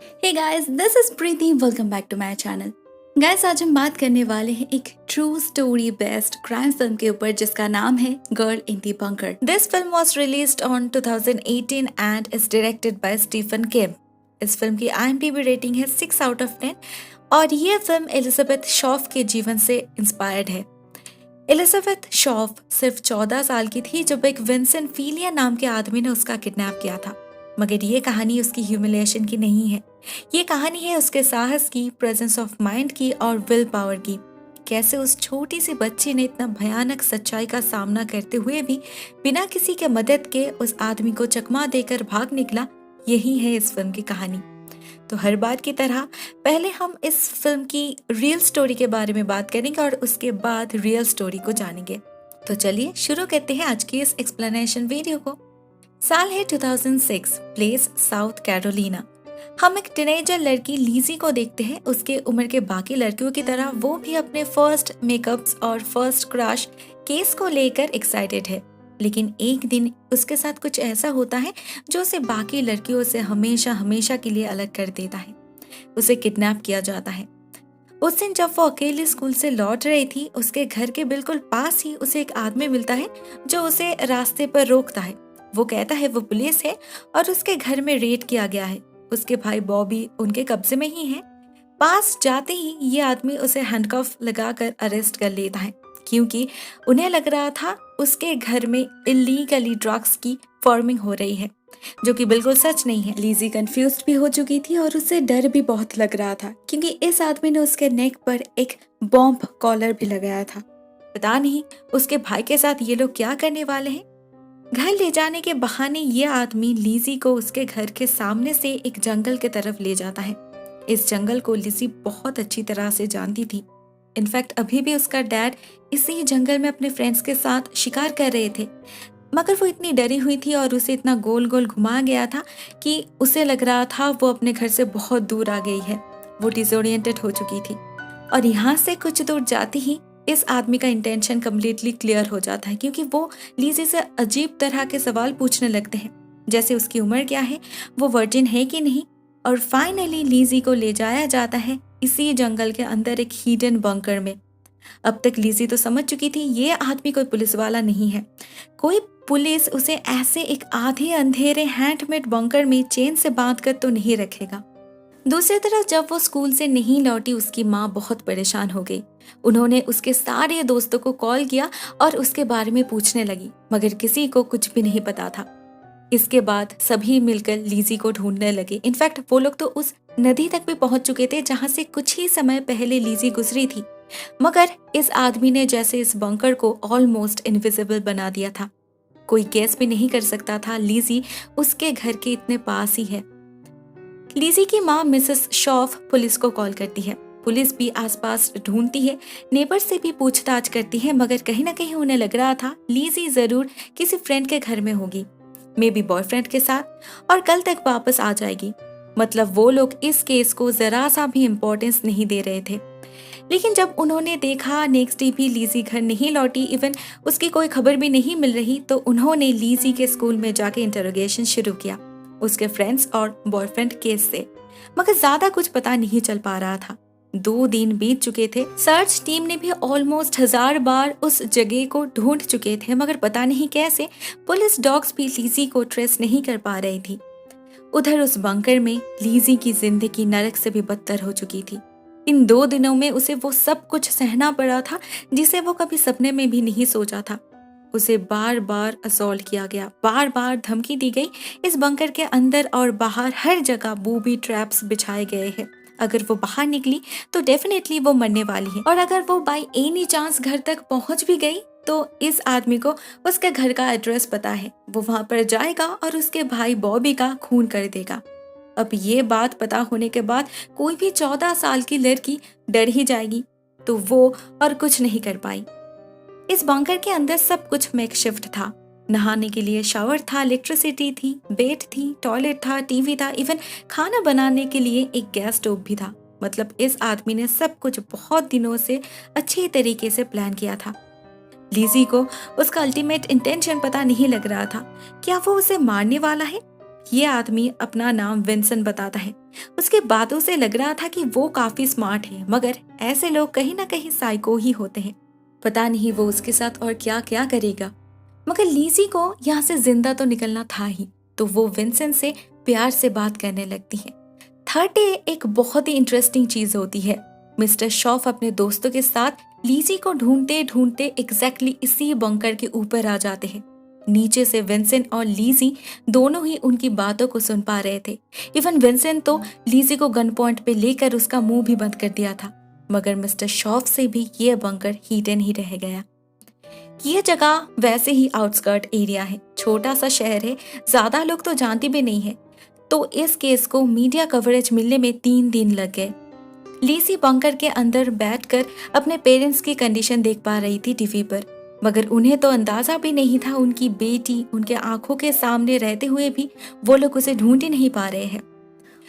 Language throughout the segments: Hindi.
Hey guys, this is Preeti. Welcome back to my channel. Guys, आज हम बात करने वाले हैं एक true story based crime film के ऊपर जिसका नाम है girl in the bunker. This film was released on 2018 and is directed by Stephen Kim. इस फिल्म की IMDb रेटिंग है 6 आउट ऑफ 10 और ये फिल्म एलिजाबेथ शॉफ के जीवन से इंस्पायर्ड है। एलिजाबेथ शॉफ सिर्फ 14 साल की थी जब एक विंसेंट फीलिया नाम के आदमी ने उसका किडनैप किया था। मगर ये कहानी उसकी ह्यूमिलिएशन की नहीं है। ये कहानी है उसके साहस की, प्रेजेंस ऑफ माइंड की और विल पावर की। कैसे उस छोटी सी बच्ची ने इतना भयानक सच्चाई का सामना करते हुए भी बिना किसी के मदद के उस आदमी को चकमा देकर भाग निकला, यही है इस फिल्म की कहानी। तो हर बार की तरह पहले हम इस फिल्म की रियल स्टोरी के बारे में बात करेंगे और उसके बाद रियल स्टोरी को जानेंगे। तो चलिए शुरू करते हैं आज की इस एक्सप्लेनेशन वीडियो को। साल है 2006, प्लेस साउथ कैरोलिना। हम एक टीनेजर लड़की लीजी को देखते हैं। उसके उम्र के बाकी लड़कियों की तरह वो भी अपने फर्स्ट मेकअप्स और फर्स्ट क्रश केस को लेकर एक्साइटेड है। लेकिन एक दिन उसके साथ कुछ ऐसा होता है जो उसे बाकी लड़कियों से हमेशा हमेशा के लिए अलग कर देता है। उसे किडनैप किया जाता है। उस दिन जब वो अकेले स्कूल से लौट रही थी, उसके घर के बिल्कुल पास ही उसे एक आदमी मिलता है जो उसे रास्ते पर रोकता है। वो कहता है वो पुलिस है और उसके घर में रेड किया गया है। उसके भाई बॉबी उनके कब्जे में ही है। पास जाते ही ये आदमी उसे हैंडकफ लगाकर अरेस्ट कर लेता है क्योंकि उन्हें लग रहा था उसके घर में इलीगली ड्रग्स की फॉर्मिंग हो रही है, जो कि बिल्कुल सच नहीं है। लीजी कंफ्यूज्ड भी हो चुकी थी और उसे डर भी बहुत लग रहा था क्योंकि इस आदमी ने उसके नेक पर एक बॉम्ब कॉलर भी लगाया था। पता नहीं उसके भाई के साथ ये लोग क्या करने वाले हैं। घर ले जाने के बहाने ये आदमी लीजी को उसके घर के सामने से एक जंगल के तरफ ले जाता है। इस जंगल को लीजी बहुत अच्छी तरह से जानती थी। इनफैक्ट अभी भी उसका डैड इसी जंगल में अपने फ्रेंड्स के साथ शिकार कर रहे थे, मगर वो इतनी डरी हुई थी और उसे इतना गोल गोल घुमा गया था कि उसे लग रहा था वो अपने घर से बहुत दूर आ गई है। वो डिसोरिएंटेड हो चुकी थी और यहाँ से कुछ दूर जाती ही इस आदमी का इंटेंशन कम्प्लीटली क्लियर हो जाता है क्योंकि वो लीजी से अजीब तरह के सवाल पूछने लगते हैं, जैसे उसकी उम्र क्या है, वो वर्जिन है कि नहीं। और फाइनली लीजी को ले जाया जाता है इसी जंगल के अंदर एक हिडन बंकर में। अब तक लीजी तो समझ चुकी थी ये आदमी कोई पुलिस वाला नहीं है। कोई पुलिस उसे ऐसे एक आधे अंधेरे हैंडमेड बंकर में चेन से बांध कर तो नहीं रखेगा। दूसरी तरफ जब वो स्कूल से नहीं लौटी, उसकी माँ बहुत परेशान हो गई। उन्होंने उसके सारे दोस्तों को कॉल किया और उसके बारे में पूछने लगी, मगर किसी को कुछ भी नहीं पता था। इसके बाद सभी मिलकर लीजी को ढूंढने लगे। इनफैक्ट वो लोग तो उस नदी तक भी पहुंच चुके थे जहां से कुछ ही समय पहले लीजी गुजरी थी, मगर इस आदमी ने जैसे इस बंकर को ऑलमोस्ट इनविजिबल बना दिया था। कोई गेस भी नहीं कर सकता था लीजी उसके घर के इतने पास ही है। लीजी की माँ मिसेस शॉफ पुलिस को कॉल करती है। पुलिस भी आसपास ढूंढती है, नेबर से भी पूछताछ करती है, मगर कहीं ना कहीं उन्हें लग रहा था लीजी जरूर किसी फ्रेंड के घर में होगी, मे बी बॉयफ्रेंड के साथ, और कल तक वापस आ जाएगी। मतलब वो लोग इस केस को जरा सा भी इम्पोर्टेंस नहीं दे रहे थे। लेकिन जब उन्होंने देखा नेक्स्ट डे भी लीजी घर नहीं लौटी, इवन उसकी कोई खबर भी नहीं मिल रही, तो उन्होंने लीजी के स्कूल में जाके इंटरोगेशन शुरू किया उसके फ्रेंड्स और बॉयफ्रेंड केस से, मगर ज्यादा कुछ पता नहीं चल पा रहा था। 2 दिन बीत चुके थे। सर्च टीम ने भी ऑलमोस्ट 1000 बार उस जगह को ढूंढ चुके थे, मगर पता नहीं कैसे पुलिस डॉग्स भी लीजी को ट्रेस नहीं कर पा रही थी। उधर उस बंकर में लीजी की जिंदगी नरक से भी बदतर हो चुकी थी। इन 2 दिनों में उसे वो सब कुछ सहना पड़ा था जिसे वो कभी सपने में भी नहीं सोचा था। उसे बार बार असॉल्ट किया गया, बार बार धमकी दी गई। इस बंकर के अंदर और बाहर हर जगह बूबी ट्रैप्स बिछाए गए हैं। अगर वो बाहर निकली तो डेफिनेटली वो मरने वाली है, और अगर वो बाय एनी चांस घर तक पहुंच भी गई तो इस आदमी को उसके घर का एड्रेस पता है। वो वहां पर जाएगा और उसके भाई बॉबी का खून कर देगा। अब ये बात पता होने के बाद कोई भी 14 साल की लड़की डर ही जाएगी, तो वो और कुछ नहीं कर पाई। इस बंकर के अंदर सब कुछ मेकशिफ्ट था। नहाने के लिए शावर था, इलेक्ट्रिसिटी थी, बेड थी, टॉयलेट था, टीवी था, इवन खाना बनाने के लिए एक गैस स्टोव भी था। मतलब इस आदमी ने सब कुछ बहुत दिनों से अच्छे तरीके से प्लान किया था। लीजी को उसका अल्टीमेट इंटेंशन पता नहीं लग रहा था। क्या वो उसे मारने वाला है ये आदमी अपना नाम विंसेंट बताता है। उसके बातों से लग रहा था कि वो काफी स्मार्ट है, मगर ऐसे लोग कहीं ना कहीं साइको ही होते हैं। पता नहीं वो उसके साथ और क्या क्या करेगा। मगर लीजी को यहाँ से जिंदा तो निकलना था ही, तो वो विंसेंट से प्यार से बात करने लगती है। थर्ड डे एक बहुत ही इंटरेस्टिंग चीज होती है। मिस्टर शॉफ अपने दोस्तों के साथ लीजी को ढूंढते ढूंढते एग्जैक्टली इसी बंकर के ऊपर आ जाते हैं। नीचे से विंसेंट और लीजी दोनों ही उनकी बातों को सुन पा रहे थे। इवन विंसेंट तो लीजी को गन पॉइंट पे लेकर उसका मुंह भी बंद कर दिया था। मगर मिस्टर शॉफ से भी ये बंकर हिडन ही रह गया। ये जगह वैसे ही आउटस्कर्ट एरिया है, छोटा सा शहर है, ज्यादा लोग तो जानते भी नहीं है। तो इस केस को मीडिया कवरेज मिलने में 3 दिन लग गए। लीसी बंकर के अंदर बैठकर अपने पेरेंट्स की कंडीशन देख पा रही थी टीवी पर, मगर उन्हें तो अंदाजा भी नहीं था उनकी बेटी उनके आंखों के सामने रहते हुए भी वो लोग उसे ढूंढ ही नहीं पा रहे हैं।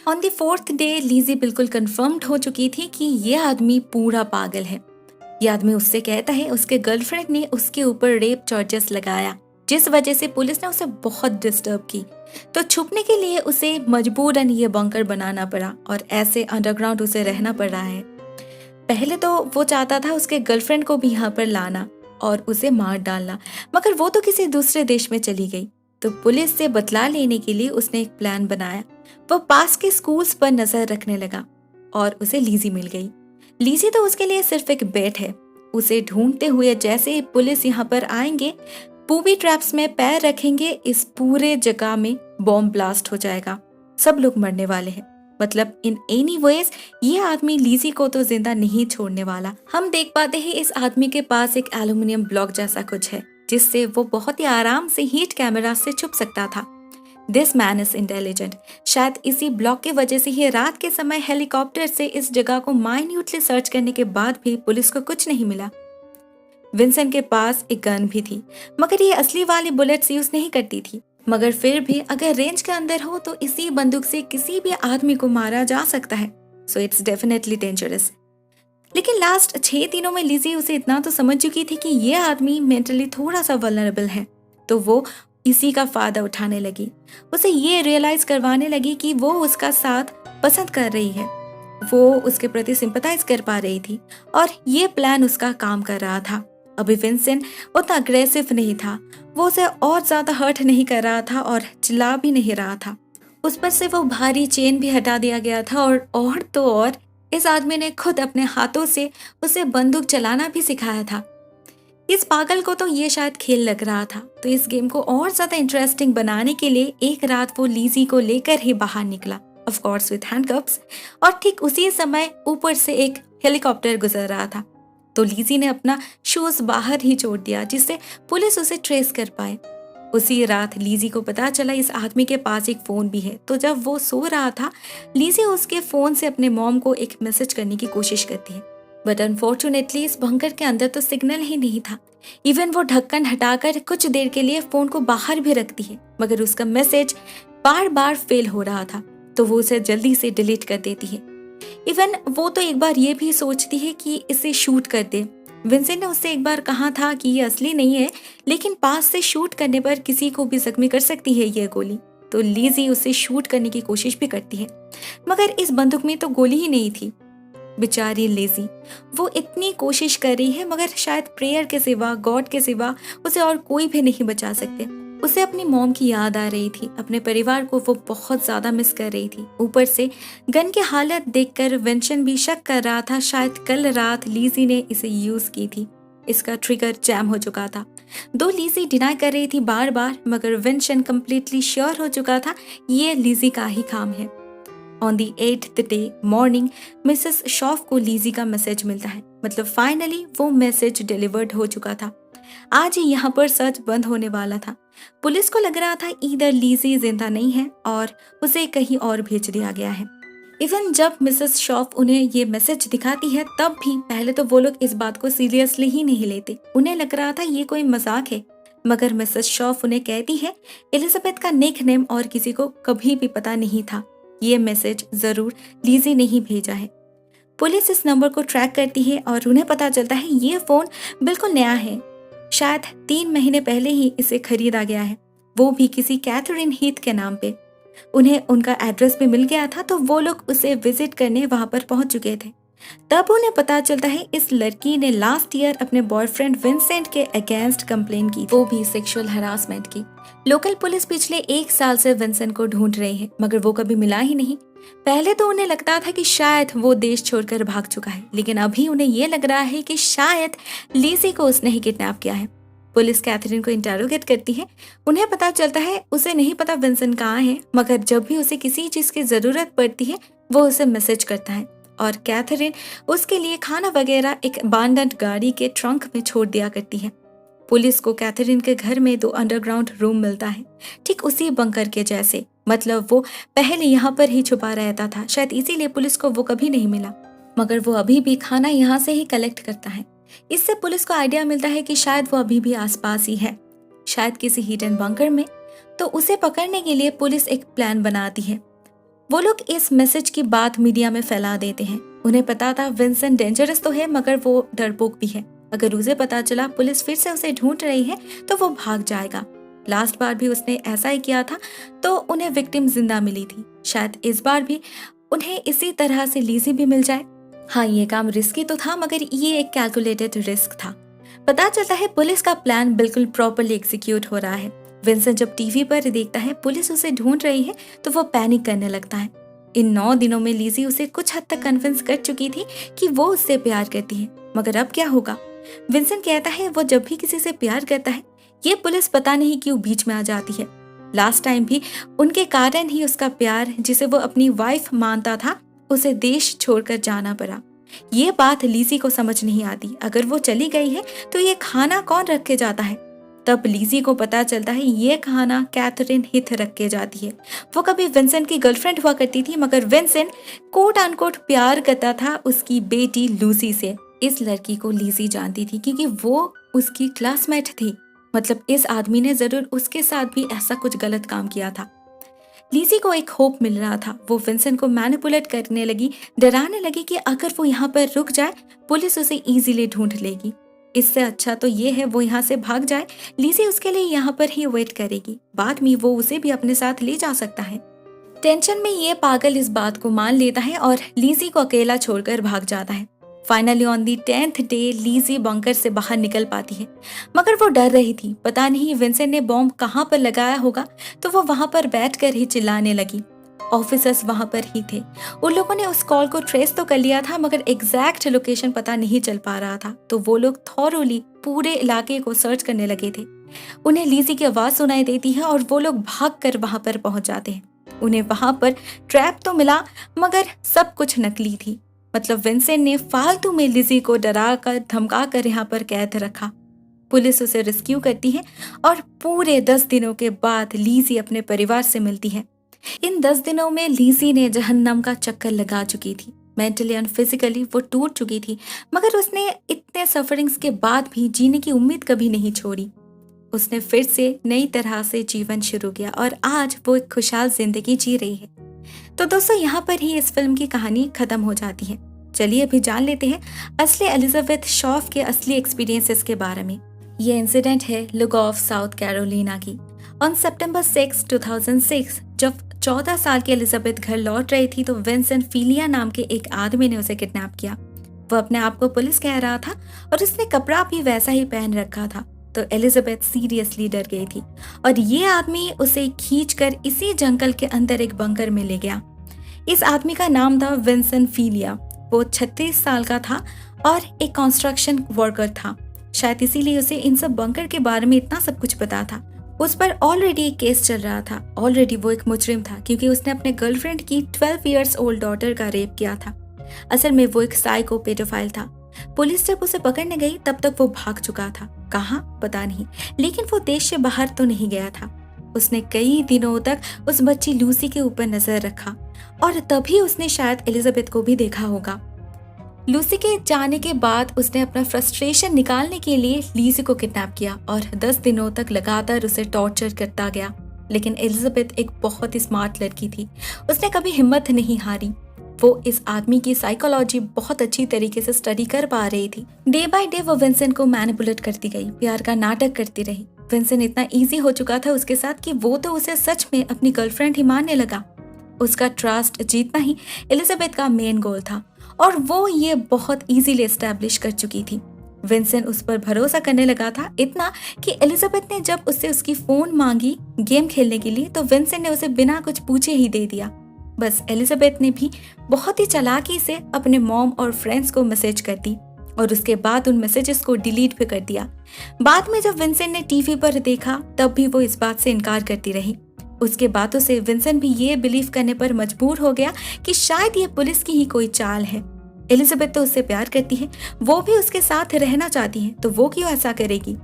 ऑन द 4th डे लीजी बिल्कुल कंफर्म्ड हो चुकी थी कि ये आदमी पूरा पागल है। ये आदमी उससे कहता है उसके गर्लफ्रेंड ने उसके ऊपर रेप चार्जेस लगाया, जिस वजह से पुलिस ने उसे बहुत डिस्टर्ब की। तो छुपने के लिए उसे मजबूरन ये बंकर बनाना पड़ा और ऐसे अंडरग्राउंड उसे रहना पड़ रहा है। पहले तो वो चाहता था उसके गर्लफ्रेंड को भी यहाँ पर लाना और उसे मार डालना, मगर वो तो किसी दूसरे देश में चली गई। तो पुलिस से बदला लेने के लिए उसने एक प्लान बनाया। वो पास के स्कूल्स पर नजर रखने लगा और उसे लीजी मिल गई। लीजी तो उसके लिए सिर्फ एक बेट है। उसे ढूंढते हुए जैसे ही पुलिस यहाँ पर आएंगे, बूबी ट्रैप्स में पैर रखेंगे, इस पूरे जगह में बॉम्ब ब्लास्ट हो जाएगा, सब लोग मरने वाले हैं। मतलब इन एनी वेज ये आदमी लीजी को तो जिंदा नहीं छोड़ने वाला। हम देख पाते हैं इस आदमी के पास एक एल्यूमिनियम ब्लॉक जैसा कुछ है, जिससे वो बहुत ही आराम से हीट कैमरा से छुप सकता था। This man is intelligent. शायद इसी ब्लॉक की वजह से ही रात के समय हेलीकॉप्टर से इस जगह को माइन्यूटली सर्च करने के बाद भी पुलिस को कुछ नहीं मिला। विंसेंट के पास एक गन भी थी, मगर ये असली वाली बुलेट्स यूज नहीं करती थी। मगर फिर भी अगर रेंज के अंदर हो तो इसी बंदूक से किसी भी आदमी को मारा जा सकता है। So it's definitely dangerous. लेकिन लास्ट 6 दिनों में लीजी उसे इतना तो समझ चुकी थी कि ये आदमी मेंटली थोड़ा सा वल्नरेबल है, तो वो इसी का फायदा उठाने लगी। उसे ये रियलाइज करवाने लगी कि वो उसका साथ पसंद कर रही है, वो उसके प्रति सिंपथाइज कर पा रही थी और ये प्लान उसका काम कर रहा था। अभी विंसेंट उतना अग्रेसिव नहीं था, वो उसे और ज्यादा हर्ट नहीं कर रहा था और चिल्ला भी नहीं रहा था। उस पर से वो भारी चेन भी हटा दिया गया था और तो और इस आदमी ने खुद अपने हाथों से उसे बंदूक चलाना भी सिखाया था। इस पागल को तो ये शायद खेल लग रहा था, तो इस गेम को और ज्यादा इंटरेस्टिंग बनाने के लिए एक रात वो लीजी को लेकर ही बाहर निकला, ऑफ कोर्स विद हैंडकफ्स। और ठीक उसी समय ऊपर से एक हेलीकॉप्टर गुजर रहा था, तो लीजी ने अपना शूज बाहर ही छोड़ दिया जिससे पुलिस उसे ट्रेस कर पाए। उसी रात लीजी को पता चला इस आदमी के पास एक फोन भी है, तो जब वो सो रहा था लीजी उसके फोन से अपने मॉम को एक मैसेज करने की कोशिश करती है, बट अनफॉर्चुनेटली इस बंकर के अंदर तो सिग्नल ही नहीं था। इवन वो ढक्कन हटाकर कुछ देर के लिए फोन को बाहर भी रखती है, मगर उसका मैसेज बार बार फेल हो रहा था, तो वो उसे जल्दी से डिलीट कर देती है। इवन वो तो एक बार ये भी सोचती है कि इसे शूट कर दे। विंसेंट ने उससे एक बार कहा था कि ये असली नहीं है, लेकिन पास से शूट करने पर किसी को भी जख्मी कर सकती है ये गोली। तो लीजी उसे शूट करने की कोशिश भी करती है, मगर इस बंदूक में तो गोली ही नहीं थी। बेचारी लीजी, वो इतनी कोशिश कर रही है, मगर शायद प्रेयर के सिवा, गॉड के सिवा उसे और कोई भी नहीं बचा सकते। उसे अपनी मॉम की याद आ रही थी, अपने परिवार को वो बहुत ज्यादा मिस कर रही थी। ऊपर से गन की हालत देखकर विंसेंट भी शक कर रहा था शायद कल रात लीजी ने इसे यूज की थी। इसका ट्रिगर जैम हो चुका था। दो लीजी डिनाई कर रही थी बार बार, मगर विंसेंट कंप्लीटली श्योर हो चुका था ये लीजी का ही काम है। On the 8th day morning Mrs शॉफ को लीजी का मैसेज मिलता है, मतलब फाइनली वो मैसेज डिलीवर्ड हो चुका था। आज ही यहाँ पर सर्च बंद होने वाला था। पुलिस को लग रहा था इधर लीजी जिंदा नहीं है और उसे कहीं और भेज दिया गया है। इवन जब मिसेस शॉफ उन्हें ये मैसेज दिखाती है तब भी पहले तो वो लोग इस बात को सीरियसली ही नहीं लेते, उन्हें लग रहा था ये कोई मजाक है। मगर मिसेस शॉफ उन्हें कहती है एलिजाबेथ का निक नेम और किसी को कभी भी पता नहीं था, ये मैसेज जरूर लीजी ने ही भेजा है। पुलिस इस नंबर को ट्रैक करती है और उन्हें पता चलता है ये फोन बिल्कुल नया है, शायद 3 महीने पहले ही इसे खरीदा गया है, वो भी किसी कैथरीन हीथ के नाम पे। उन्हें उनका एड्रेस भी मिल गया था, तो वो लोग उसे विजिट करने वहां पर पहुंच चुके थे। तब उन्हें पता चलता है इस लड़की ने लास्ट ईयर अपने बॉयफ्रेंड विंसेंट के अगेंस्ट कंप्लेन की, वो भी सेक्सुअल हरासमेंट की। लोकल पुलिस पिछले 1 साल से विंसेंट को ढूंढ रही है, मगर वो कभी मिला ही नहीं। पहले तो उन्हें लगता था कि शायद वो देश छोड़कर भाग चुका है, लेकिन अभी उन्हें ये लग रहा है कि शायद लीजी को उसने ही किडनैप किया है। पुलिस कैथरीन को इंटेरोगेट करती है। उन्हें पता चलता है उसे नहीं पता विंसेंट कहाँ है, मगर जब भी उसे किसी चीज की जरूरत पड़ती है वो उसे मैसेज करता है और कैथरीन उसके लिए खाना वगैरह एक अबांडन्ड गाड़ी के ट्रंक में छोड़ दिया करती है। पुलिस को कैथरीन के घर में 2 अंडरग्राउंड रूम मिलता है, ठीक उसी बंकर के जैसे। मतलब वो पहले यहाँ पर ही छुपा रहता था, शायद इसीलिए पुलिस को वो कभी नहीं मिला, मगर वो अभी भी खाना यहाँ से ही कलेक्ट करता है। इससे पुलिस को आइडिया मिलता है कि शायद वो अभी भी आसपास ही है, शायद किसी हिडन बंकर में। तो उसे पकड़ने के लिए पुलिस एक प्लान बनाती है। वो लोग इस मैसेज की बात मीडिया में फैला देते हैं। उन्हें पता था विंसेंट डेंजरस तो है, मगर वो डरपोक भी है। अगर उसे पता चला पुलिस फिर से उसे ढूंढ रही है तो वो भाग जाएगा। लास्ट बार भी उसने ऐसा ही किया था, तो उन्हें विक्टिम जिंदा मिली थी। शायद इस बार भी उन्हें इसी तरह से लीजी भी मिल जाए। हाँ, ये काम रिस्की तो था, मगर ये एक कैलकुलेटेड रिस्क था। पता चलता है पुलिस का प्लान बिल्कुल प्रॉपरली एग्जीक्यूट हो रहा है। विंसेंट जब टीवी पर देखता है पुलिस उसे ढूंढ रही है, तो वो पैनिक करने लगता है। इन 9 दिनों में लीजी उसे कुछ हद तक कन्विंस कर चुकी थी कि वो उससे प्यार करती है, मगर अब क्या होगा? विंसेंट कहता है वो जब भी किसी से प्यार करता है, ये पुलिस पता नहीं क्यों बीच में आ जाती है। लास्ट टाइम भी उनके कारण ही उसका प्यार, जिसे वो अपनी वाइफ मानता था, उसे देश छोड़कर जाना पड़ा। ये बात लीजी को समझ नहीं आती। अगर वो चली गई है तो ये खाना कौन रख के जाता है? तब लीजी को पता चलता है ये खाना कैथरीन हिथ रख के जाती है। वो कभी विंसेंट की गर्लफ्रेंड हुआ करती थी, मगर विंसेंट कोट अनकोट प्यार करता था उसकी बेटी लूसी से। इस लड़की को लीजी जानती थी क्योंकि वो उसकी क्लासमेट थी। मतलब इस आदमी ने जरूर उसके साथ भी ऐसा कुछ गलत काम किया था। लीजी को एक होप मिल रहा था। वो विंसेंट को मैनिपुलेट करने लगी, डराने लगी कि अगर वो यहाँ पर रुक जाए पुलिस उसे इजीली ढूंढ लेगी। इससे अच्छा तो ये है वो यहाँ से भाग जाए। लीजी उसके लिए यहाँ पर ही वेट करेगी, बाद में वो उसे भी अपने साथ ले जा सकता है। टेंशन में ये पागल इस बात को मान लेता है और लीजी को अकेला छोड़कर भाग जाता है। Finally on the 10th day Lizzie bunker से बाहर निकल पाती है, मगर वो डर रही थी। पता नहीं विंसेंट ने बॉम्ब कहाँ पर लगाया होगा, तो वो वहां पर बैठकर ही चिल्लाने लगी। ऑफिसर्स वहां पर ही थे। उन लोगों ने उस कॉल को ट्रेस तो कर लिया था, मगर एग्जैक्ट लोकेशन पता नहीं चल पा रहा था। तो वो लोग थॉरोली पूरे इलाके को सर्च करने लगे थे। उन्हें लीजी की आवाज सुनाई देती है और वो लोग भागकर वहां पर पहुंच जाते हैं। उन्हें वहां पर ट्रैप तो मिला, मगर सब कुछ नकली थी। मतलब विंसेंट ने फालतू में लिजी को डरा कर धमका कर यहाँ पर कैद रखा। पुलिस उसे रेस्क्यू करती है और पूरे 10 दिनों के बाद लीजी अपने परिवार से मिलती है। इन 10 दिनों में लीजी ने जहन्नम का चक्कर लगा चुकी थी। मेंटली एंड फिजिकली वो टूट चुकी थी, मगर उसने इतने सफरिंग्स के बाद भी जीने की उम्मीद कभी नहीं छोड़ी। उसने फिर से नई तरह से जीवन शुरू किया और आज वो एक खुशहाल जिंदगी जी रही है। तो दोस्तों, यहाँ पर ही इस फिल्म की कहानी खत्म हो जाती है। चलिए अभी जान लेते हैं असली एलिजाबेथ शॉफ के असली एक्सपीरियंसेस के बारे में। ये इंसिडेंट है लुगॉफ, साउथ कैरोलिना की। ऑन सितंबर 6, 2006 जब 14 साल की एलिजाबेथ घर लौट रही थी, तो विंसेंट फीलिया नाम के एक आदमी ने उसे किडनैप किया। वो अपने आप को पुलिस कह रहा था और उसने कपड़ा भी वैसा ही पहन रखा था। तो एलिजाबेथ सीरियसली डर गई थी और ये आदमी उसे खींचकर इसी जंगल के अंदर एक बंकर में ले गया। इस आदमी का नाम था विंसेंट फीलिया। वो 36 साल का था और एक कंस्ट्रक्शन वर्कर था। शायद इसीलिए उसे इन सब बंकर के बारे में इतना सब कुछ पता था। उस पर ऑलरेडी एक केस चल रहा था। ऑलरेडी वो एक मुजरिम था क्योंकि उसने अपने गर्लफ्रेंड की 12 इयर्स ओल्ड डॉटर का रेप किया था। असल में वो एक साइको पेडोफाइल था। पुलिस जब उसे पकड़ने गई तब तक वो भाग चुका था। कहाँ पता नहीं, लेकिन वो देश से बाहर तो नहीं गया था। उसने कई दिनों तक उस बच्ची लूसी के ऊपर नजर रखा और तभी उसने शायद एलिजाबेथ को भी देखा होगा। लूसी के जाने के बाद उसने अपना फ्रस्ट्रेशन निकालने के लिए लीजी को किडनैप किया और 10 दिनों तक लगातार उसे टॉर्चर करता गया। लेकिन एलिजाबेथ एक बहुत ही स्मार्ट लड़की थी। उसने कभी हिम्मत नहीं हारी। वो इस आदमी की साइकोलॉजी बहुत अच्छी तरीके से स्टडी कर पा रही थी। डे बाय डे वो विंसेंट को मैनिपुलेट करती गई, प्यार का नाटक करती रही। विंसेंट इतना इजी हो चुका था उसके साथ कि वो तो उसे सच में अपनी गर्लफ्रेंड ही मानने लगा। उसका ट्रस्ट जीतना ही एलिजाबेथ का मेन गोल था और वो ये बहुत इजीली एस्टैब्लिश कर चुकी थी। विंसेंट उस पर भरोसा करने लगा था, इतना कि एलिजाबेथ ने जब उससे उसकी फोन मांगी गेम खेलने के लिए तो विंसेंट ने उसे बिना कुछ पूछे ही दे दिया। बस एलिजाबेथ ने भी बहुत ही चालाकी से अपने मॉम और फ्रेंड्स को मैसेज कर दी और उसके बाद उन मैसेजेस को डिलीट भी कर दिया। बाद में जब विंसेंट ने टीवी पर देखा तब भी वो इस बात से इनकार करती रही। उसके बातों से विंसेंट भी ये बिलीव करने पर मजबूर हो गया कि शायद ये पुलिस की ही कोई चाल है। एलिजाबेथ तो उससे प्यार करती है, वो भी उसके साथ रहना चाहती है, तो वो क्यों ऐसा करेगी।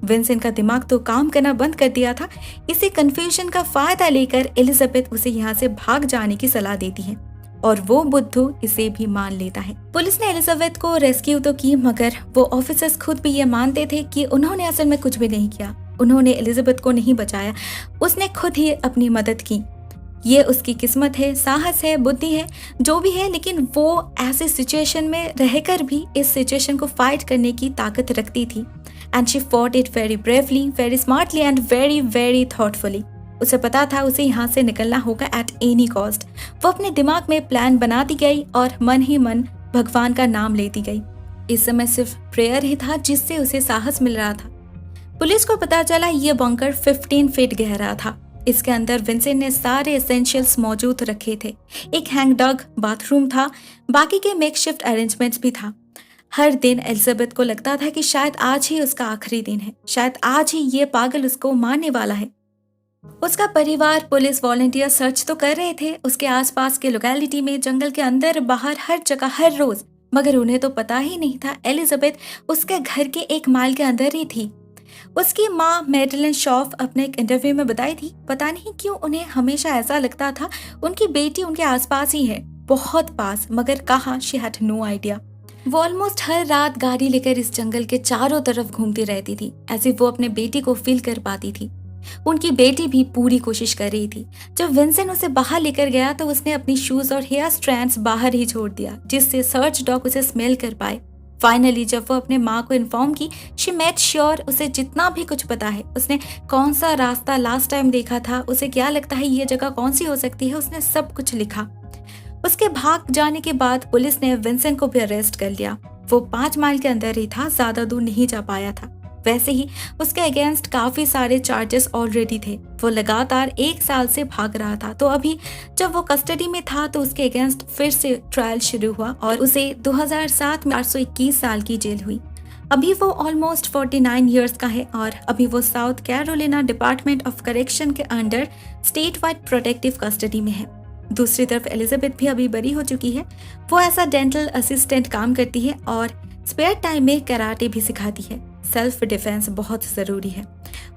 विंसेंट का दिमाग तो काम करना बंद कर दिया था। इसी कंफ्यूजन का फायदा लेकर एलिजाबेथ उसे यहाँ से भाग जाने की सलाह देती है और वो बुद्धू इसे भी मान लेता है। पुलिस ने एलिजाबेथ को रेस्क्यू तो की, मगर वो ऑफिसर्स खुद भी ये मानते थे कि उन्होंने असल में कुछ भी नहीं किया। उन्होंने एलिजाबेथ को नहीं बचाया, उसने खुद ही अपनी मदद की। ये उसकी किस्मत है, साहस है, बुद्धि है, जो भी है, लेकिन वो ऐसे सिचुएशन में रहकर भी इस सिचुएशन को फाइट करने की ताकत रखती थी। And she fought it very bravely, very smartly and very very thoughtfully. उसे पता था उसे यहाँ से निकलना होगा एट एनी कॉस्ट। वो अपने दिमाग में प्लान बनाती गई और मन ही मन भगवान का नाम लेती गई। इस समय सिर्फ प्रेयर ही था जिससे उसे साहस मिल रहा था। पुलिस को पता चला ये बंकर 15 फीट गहरा था। इसके अंदर विंसेंट ने सारे एसेंशियल्स मौजूद रखे थे। एक हैंग डग बाथरूम था, बाकी के मेकशिफ्ट अरेंजमेंट्स भी था। हर दिन एलिजाबेथ को लगता था कि शायद आज ही उसका आखिरी दिन है, शायद आज ही ये पागल उसको मारने वाला है। उसका परिवार, पुलिस, वॉलंटियर सर्च तो कर रहे थे उसके आसपास के लोकेलिटी में, जंगल के अंदर बाहर, हर जगह, हर रोज, मगर उन्हें तो पता ही नहीं था एलिजाबेथ उसके घर के 1 माइल के अंदर ही थी। उसकी माँ मैडलिन शॉफ अपने एक इंटरव्यू में बताई थी, पता नहीं क्यों उन्हें हमेशा ऐसा लगता था उनकी बेटी उनके आसपास ही है, बहुत पास, मगर कहाँ, शी हैड नो आइडिया। वो ऑलमोस्ट हर रात गाड़ी लेकर इस जंगल के चारों तरफ घूमती रहती थी, ऐसे वो अपने बेटी को फील कर पाती थी। उनकी बेटी भी पूरी कोशिश कर रही थी। जब विंसेंट उसे बाहर लेकर गया तो उसने अपनी शूज और हेयर स्ट्रैंड्स बाहर ही छोड़ दिया, जिससे सर्च डॉग उसे स्मेल कर पाए। फाइनली जब वो अपने माँ को इन्फॉर्म की, शी मेड श्योर उसे जितना भी कुछ पता है, उसने कौन सा रास्ता लास्ट टाइम देखा था, उसे क्या लगता है ये जगह कौन सी हो सकती है, उसने सब कुछ लिखा। उसके भाग जाने के बाद पुलिस ने विंसेंट को भी अरेस्ट कर लिया। वो 5 माइल के अंदर ही था, ज्यादा दूर नहीं जा पाया था। वैसे ही उसके अगेंस्ट काफी सारे चार्जेस ऑलरेडी थे। वो लगातार 1 साल से भाग रहा था, तो अभी जब वो कस्टडी में था तो उसके अगेंस्ट फिर से ट्रायल शुरू हुआ और उसे 2007 में 821 साल की जेल हुई। अभी वो ऑलमोस्ट 49 ईयर्स का है और अभी वो South Carolina department of correction के under state wide protective custody में है। दूसरी तरफ एलिजाबेथ भी अभी बरी हो चुकी है। वो ऐसा डेंटल असिस्टेंट काम करती है और स्पेयर टाइम में कराटे भी सिखाती है। सेल्फ डिफेंस बहुत जरूरी है।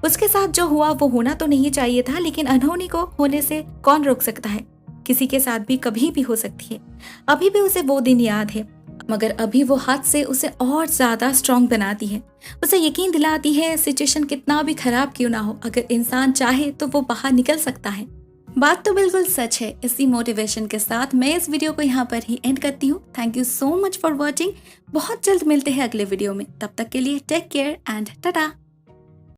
उसके साथ जो हुआ वो होना तो नहीं चाहिए था, लेकिन अनहोनी को होने से कौन रोक सकता है। किसी के साथ भी कभी भी हो सकती है। अभी भी उसे वो दिन याद है, मगर अभी वो हाथ से उसे और ज्यादा स्ट्रॉन्ग बनाती है। उसे यकीन दिलाती है सिचुएशन कितना भी खराब क्यों ना हो, अगर इंसान चाहे तो वो बाहर निकल सकता है। बात तो बिल्कुल सच है। इसी मोटिवेशन के साथ मैं इस वीडियो को यहाँ पर ही एंड करती हूँ। Thank you so much for watching. बहुत जल्द मिलते हैं अगले वीडियो में, तब तक के लिए टेक केयर एंड टाटा।